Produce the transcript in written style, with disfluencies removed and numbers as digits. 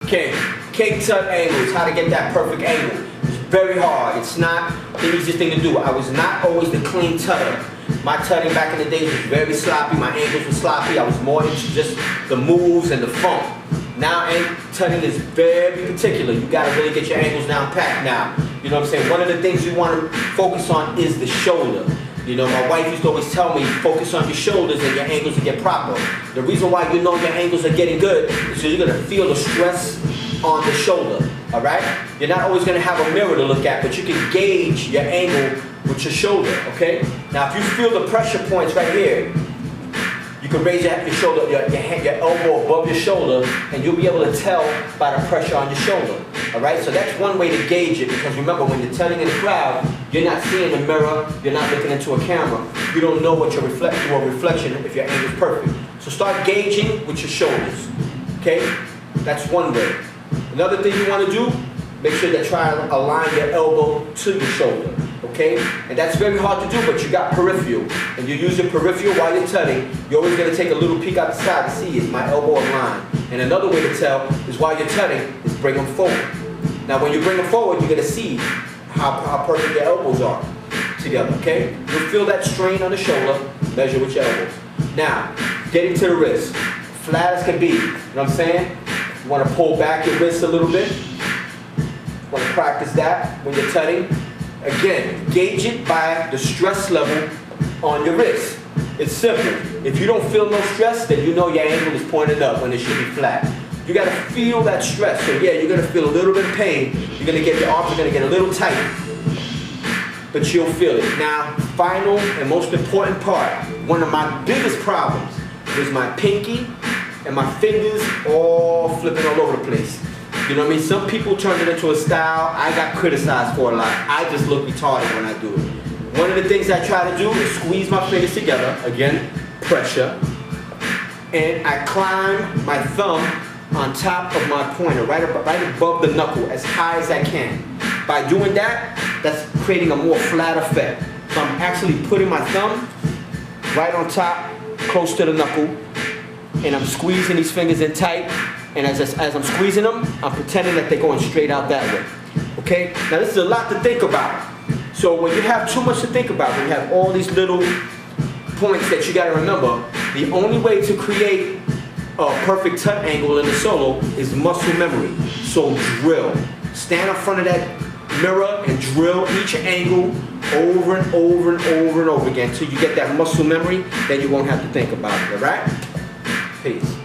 Okay, cake tut angles, how to get that perfect angle. It's very hard. It's not the easiest thing to do. I was not always the clean tutter. My tutting back in the days was very sloppy. My angles were sloppy. I was more into just the moves and the funk. Now tutting is very particular. You gotta really get your angles down pat now. You know what I'm saying? One of the things you want to focus on is the shoulder. You know, my wife used to always tell me, focus on your shoulders and your angles will get proper. The reason why you know your angles are getting good is so you're going to feel the stress on the shoulder, all right? You're not always going to have a mirror to look at, but you can gauge your angle with your shoulder, okay? Now, if you feel the pressure points right here, you can raise your shoulder, your elbow above your shoulder, and you'll be able to tell by the pressure on your shoulder. All right, so that's one way to gauge it, because remember, when you're tutting in the crowd, you're not seeing the mirror, you're not looking into a camera. You don't know what your reflection if your angle is perfect. So start gauging with your shoulders. Okay, that's one way. Another thing you want to do, make sure that try to align your elbow to your shoulder. Okay, and that's very hard to do, but you got peripheral, and you use your peripheral while you're tutting. You're always going to take a little peek out the side to see, is my elbow aligned? And another way to tell is while you're tutting is bring them forward. Now when you bring them forward, you're going to see how perfect your elbows are together, okay? You'll feel that strain on the shoulder, measure with your elbows. Now, getting to the wrist, flat as can be, you know what I'm saying? You want to pull back your wrist a little bit. You want to practice that when you're tutting. Again, gauge it by the stress level on your wrist. It's simple. If you don't feel no stress, then you know your angle is pointed up when it should be flat. You gotta feel that stress. So yeah, you're gonna feel a little bit of pain. You're gonna get, your arms are gonna get a little tight, but you'll feel it. Now, final and most important part, one of my biggest problems is my pinky and my fingers all flipping all over the place. You know what I mean? Some people turn it into a style. I got criticized for a lot. I just look retarded when I do it. One of the things I try to do is squeeze my fingers together. Again, pressure. And I climb my thumb on top of my pointer, right above the knuckle, as high as I can. By doing that, that's creating a more flat effect. So I'm actually putting my thumb right on top, close to the knuckle, and I'm squeezing these fingers in tight. And as I'm squeezing them, I'm pretending that they're going straight out that way. Okay? Now this is a lot to think about. So when you have too much to think about, when you have all these little points that you got to remember, the only way to create a perfect tut angle in the solo is muscle memory. So drill. Stand in front of that mirror and drill each angle over and over and over and over again until you get that muscle memory. Then you won't have to think about it. All right? Peace.